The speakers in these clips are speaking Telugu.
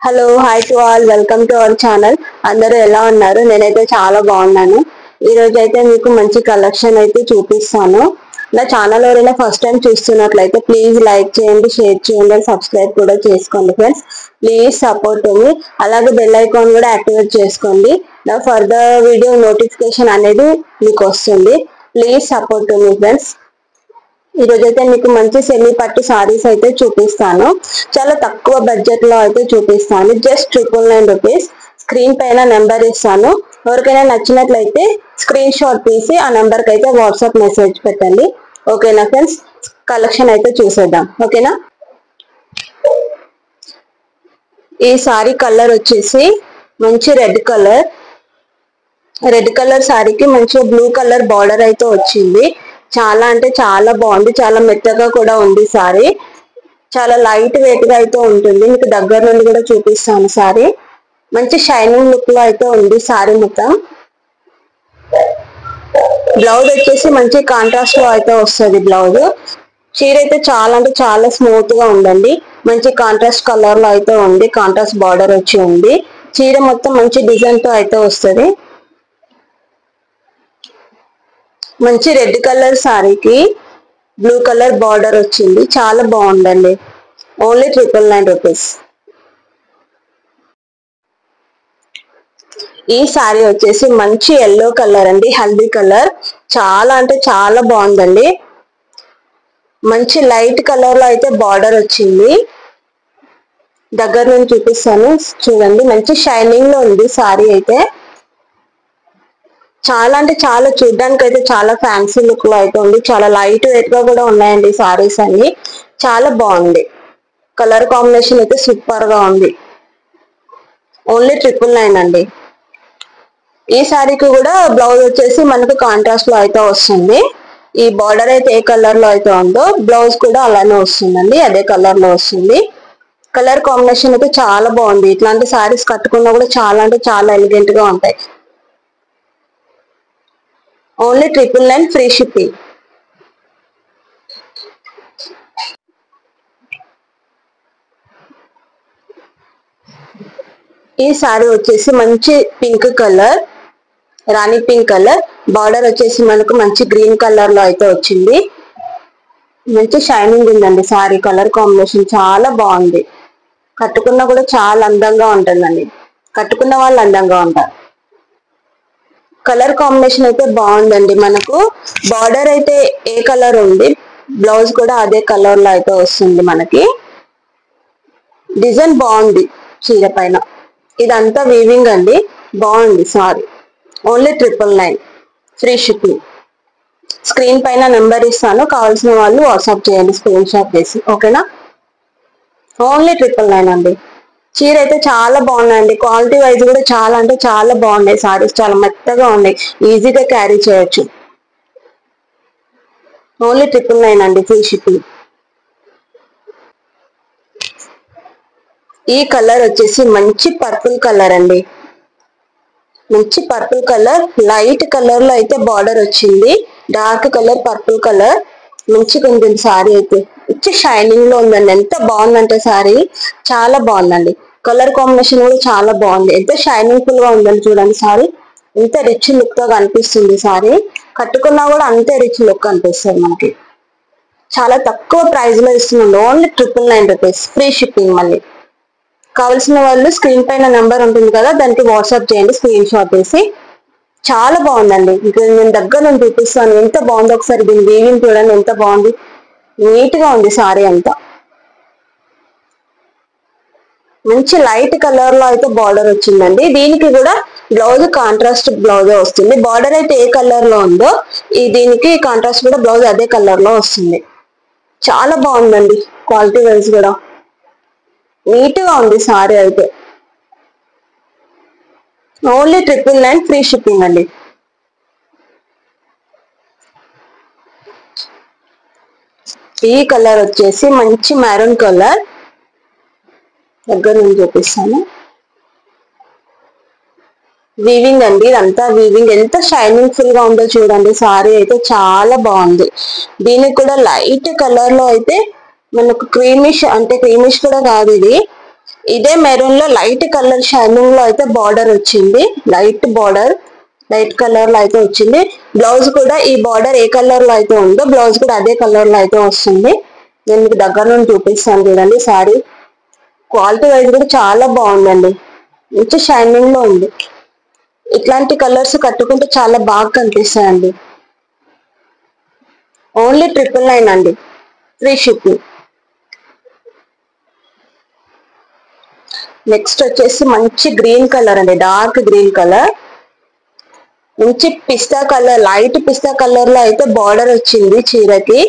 Hello hi to all welcome to our channel. అందరూ ఎలా ఉన్నారు? నేనైతే చాలా బాగున్నాను. ఈ రోజు అయితే మీకు మంచి కలెక్షన్ అయితే చూపిస్తాను. నా ఛానల్ ఎవరైనా ఫస్ట్ టైం చూస్తున్నట్లయితే ప్లీజ్ లైక్ చేయండి, షేర్ చేయండి, సబ్స్క్రైబ్ కూడా చేసుకోండి ఫ్రెండ్స్. ప్లీజ్ సపోర్ట్ మీ. అలాగే బెల్ ఐకాన్ కూడా యాక్టివేట్ చేసుకోండి. నా ఫర్దర్ వీడియో నోటిఫికేషన్ అనేది మీకు వస్తుంది. Please support me friends. ఈ రోజు అయితే మీకు మంచి సెమీ పట్టు సారీస్ అయితే చూపిస్తాను. చాలా తక్కువ బడ్జెట్ లో అయితే చూపిస్తాను. Just 999 rupees. స్క్రీన్ పైన నెంబర్ ఇస్తాను. ఎవరికైనా నచ్చినట్లయితే స్క్రీన్ షాట్ తీసి ఆ నెంబర్ కి అయితే వాట్సాప్ మెసేజ్ పెట్టండి. ఓకేనా ఫ్రెండ్స్? కలెక్షన్ అయితే చూసేద్దాం. ఓకేనా? ఈ సారీ కలర్ వచ్చేసి మంచి రెడ్ కలర్ సారీకి మంచి బ్లూ కలర్ బార్డర్ అయితే వచ్చింది. చాలా అంటే చాలా బాగుంది. చాలా మెత్తగా కూడా ఉంది సారీ. చాలా లైట్ వెయిట్ గా అయితే ఉంటుంది. మీకు దగ్గర నుండి కూడా చూపిస్తాను. సారీ మంచి షైనింగ్ లుక్ లో అయితే ఉంది సారీ మొత్తం. బ్లౌజ్ వచ్చేసి మంచి కాంట్రాస్ట్ లో అయితే వస్తుంది బ్లౌజ్. చీర అయితే చాలా అంటే చాలా స్మూత్ గా ఉందండి. మంచి కాంట్రాస్ట్ కలర్ లో అయితే ఉంది. కాంట్రాస్ట్ బార్డర్ వచ్చి ఉంది. చీర మొత్తం మంచి డిజైన్ తో అయితే వస్తుంది. మంచి రెడ్ కలర్ సారీకి బ్లూ కలర్ బార్డర్ వచ్చింది. చాలా బాగుందండి. Only 999 rupees. ఈ సారీ వచ్చేసి మంచి ఎల్లో కలర్ అండి, హల్దీ కలర్. చాలా అంటే చాలా బాగుందండి. మంచి లైట్ కలర్ లో అయితే బార్డర్ వచ్చింది. దగ్గర నుంచి చూపిస్తాను చూడండి. మంచి షైనింగ్ లో ఉంది సారీ అయితే. చాలా అంటే చాలా చూడడానికి అయితే చాలా ఫ్యాన్సీ లుక్ లో అయితే ఉంది. చాలా లైట్ వెయిట్ గా కూడా ఉన్నాయండి సారీస్ అన్ని. చాలా బాగుంది. కలర్ కాంబినేషన్ అయితే సూపర్ గా ఉంది. ఓన్లీ 999 అండి. ఈ సారీకి కూడా బ్లౌజ్ వచ్చేసి మనకు కాంట్రాస్ట్ లో అయితే వస్తుంది. ఈ బార్డర్ అయితే ఏ కలర్ లో అయితే ఉందో బ్లౌజ్ కూడా అలానే వస్తుందండి. అదే కలర్ లో వస్తుంది. కలర్ కాంబినేషన్ అయితే చాలా బాగుంది. ఇట్లాంటి సారీస్ కట్టుకున్నా కూడా చాలా అంటే చాలా ఎలిగెంట్ గా ఉంటాయి. Only 999 free shipping. ఈ సారీ వచ్చేసి మంచి పింక్ కలర్, రాణి పింక్ కలర్. బార్డర్ వచ్చేసి మనకు మంచి గ్రీన్ కలర్ లో అయితే వచ్చింది. మంచి షైనింగ్ ఉందండి సారీ. కలర్ కాంబినేషన్ చాలా బాగుంది. కట్టుకున్నా కూడా చాలా అందంగా ఉంటుందండి. కట్టుకున్న వాళ్ళు అందంగా ఉంటారు. కలర్ కాంబినేషన్ అయితే బాగుందండి. మనకు బార్డర్ అయితే ఏ కలర్ ఉంది, బ్లౌజ్ కూడా అదే కలర్ లో అయితే వస్తుంది. మనకి డిజైన్ బాగుంది చీర పైన. ఇదంతా వీవింగ్ అండి. బాగుంది sorry. Only 999 free shipping. Screen పైన నెంబర్ ఇస్తాను. కావాల్సిన వాళ్ళు వాట్సాప్ చేయండి స్క్రీన్ షాట్ చేసి. ఓకేనా? ఓన్లీ 999 అండి. చీర అయితే చాలా బాగున్నాయండి. క్వాలిటీ వైజ్ కూడా చాలా అంటే చాలా బాగున్నాయి. సారీస్ చాలా మెత్తగా ఉన్నాయి. ఈజీగా క్యారీ చేయొచ్చు. ఓన్లీ 999 అండి ఫ్రీ షిప్పింగ్. ఈ కలర్ వచ్చేసి మంచి పర్పుల్ కలర్ అండి. మంచి పర్పుల్ కలర్, లైట్ కలర్ లో అయితే బార్డర్ వచ్చింది. Dark colour purple colour. మంచిగా ఉంటుంది సారీ అయితే. మంచి షైనింగ్ లో ఉందండి. ఎంత బాగుందంటే సారీ చాలా బాగుందండి. కలర్ కాంబినేషన్ కూడా చాలా బాగుంది. ఎంత షైనింగ్ ఫుల్ గా ఉందండి చూడండి సారీ. ఎంత రిచ్ లుక్ తో కనిపిస్తుంది సారీ. కట్టుకున్నా కూడా అంతే రిచ్ లుక్ కనిపిస్తుంది మనకి. చాలా తక్కువ ప్రైస్ లో ఇస్తున్నాం. Only 999 rupees free shipping. మళ్ళీ కావాల్సిన వాళ్ళు స్క్రీన్ పైన నెంబర్ ఉంటుంది కదా, దానికి వాట్సాప్ చేయండి స్క్రీన్ షాట్ తీసి. చాలా బాగుందండి. ఇక్కడ నేను దగ్గర నుంచి చూపిస్తాను ఎంత బాగుందో. ఒకసారి దీని వీవింగ్ చూడండి ఎంత బాగుంది. నీట్ గా ఉంది సారీ అంతా. మంచి లైట్ కలర్ లో అయితే బార్డర్ వచ్చిందండి. దీనికి కూడా బ్లౌజ్ కాంట్రాస్ట్ బ్లౌజ్ వస్తుంది. బార్డర్ అయితే ఏ కలర్ లో ఉందో దీనికి కాంట్రాస్ట్ కూడా బ్లౌజ్ అదే కలర్ లో వస్తుంది. చాలా బాగుందండి. క్వాలిటీ వైజ్ కూడా నీట్ గా ఉంది సారీ అయితే. ఓన్లీ 999 ఫ్రీ షిప్పింగ్ అండి. ఈ కలర్ వచ్చేసి మంచి మెరూన్ కలర్. దగ్గర నుంచి చూపిస్తాను. వీవింగ్ అండి. ఇదంతా వీవింగ్. ఎంత షైనింగ్ ఫుల్ గా ఉందో చూడండి. సారీ అయితే చాలా బాగుంది. దీనికి కూడా లైట్ కలర్ లో అయితే మనకు క్రీమిష్, అంటే క్రీమిష్ కూడా కాదు ఇది, ఇదే మెరూన్ లో లైట్ కలర్ షైనింగ్ లో అయితే బార్డర్ వచ్చింది. లైట్ కలర్ లో అయితే వచ్చింది. బ్లౌజ్ కూడా ఈ బార్డర్ ఏ కలర్ లో అయితే ఉందో బ్లౌజ్ కూడా అదే కలర్ లో అయితే వస్తుంది. నేను మీకు దగ్గర నుండి చూపిస్తాను చూడండి. సారీ క్వాలిటీ వైజ్ కూడా చాలా బాగుందండి. మంచి షైనింగ్ లో ఉంది. ఇట్లాంటి కలర్స్ కట్టుకుంటే చాలా బాగా కనిపిస్తాయండి. ఓన్లీ 999 అండి, ఫ్రీ షిప్పింగ్. నెక్స్ట్ వచ్చేసి మంచి గ్రీన్ కలర్ అండి, డార్క్ గ్రీన్ కలర్. మంచి పిస్తా కలర్, లైట్ పిస్తా కలర్ లో అయితే బార్డర్ వచ్చింది చీరకి.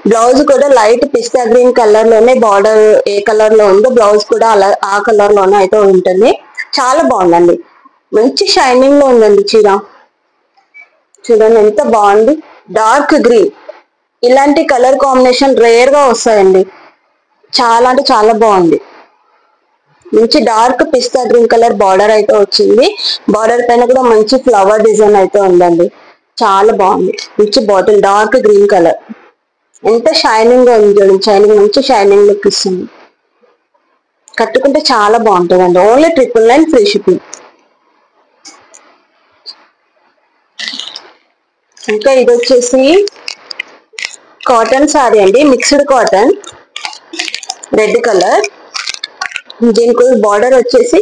బ్లౌజ్ కూడా లైట్ పిస్తా గ్రీన్ కలర్ లోనే బార్డర్ ఏ కలర్ లో ఉందో బ్లౌజ్ కూడా అలా ఆ కలర్ లోనే అయితే ఉంటుంది. చాలా బాగుందండి. మంచి షైనింగ్ లో ఉందండి చీర. చూడండి ఎంత బాగుంది. డార్క్ గ్రీన్, ఇలాంటి కలర్ కాంబినేషన్ రేర్ గా వస్తాయండి. చాలా అంటే చాలా బాగుంది. మంచి డార్క్ పిస్తా గ్రీన్ కలర్ బార్డర్ అయితే వచ్చింది. బార్డర్ పైన కూడా మంచి ఫ్లవర్ డిజైన్ అయితే ఉందండి. చాలా బాగుంది. మంచి బాటిల్ డార్క్ గ్రీన్ కలర్. ఎంత షైనింగ్ గా ఉంది చూడండి. షైనింగ్ మంచి షైనింగ్ లుక్ ఇస్తుంది. కట్టుకుంటే చాలా బాగుంటుంది అండి. Only 999 free shipping. ఇంకా ఇది వచ్చేసి కాటన్ సారీ అండి, మిక్స్డ్ కాటన్, రెడ్ కలర్. దీనికి బార్డర్ వచ్చేసి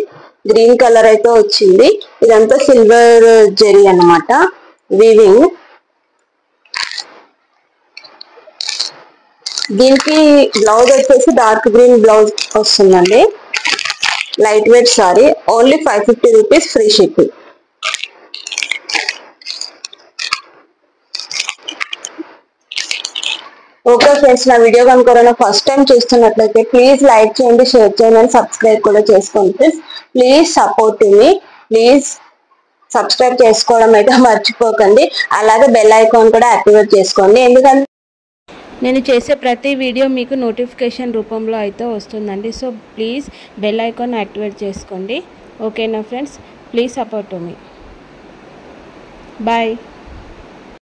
గ్రీన్ కలర్ అయితే వచ్చింది. ఇదంతా సిల్వర్ జెరీ అన్నమాట, వీవింగ్. దీనికి బ్లౌజ్ వచ్చేసి డార్క్ గ్రీన్ బ్లౌజ్ వస్తుందండి. Light weight sorry, only 550 rupees free shipping. Okay friends, నా వీడియో కనుక ఫస్ట్ టైం చూస్తున్నట్లయితే ప్లీజ్ లైక్ చేయండి, షేర్ చేయండి అండ్ సబ్స్క్రైబ్ కూడా చేసుకోండి friends. Please support me. Please subscribe చేసుకోవడం అయితే మర్చిపోకండి. అలాగే బెల్ ఐకాన్ కూడా యాక్టివేట్ చేసుకోండి, ఎందుకంటే నేను చేసే ప్రతి వీడియో మీకు నోటిఫికేషన్ రూపంలో అయితే వస్తుందండి. So please bell icon activate చేసుకోండి. ఓకేనా friends, please support me. Bye.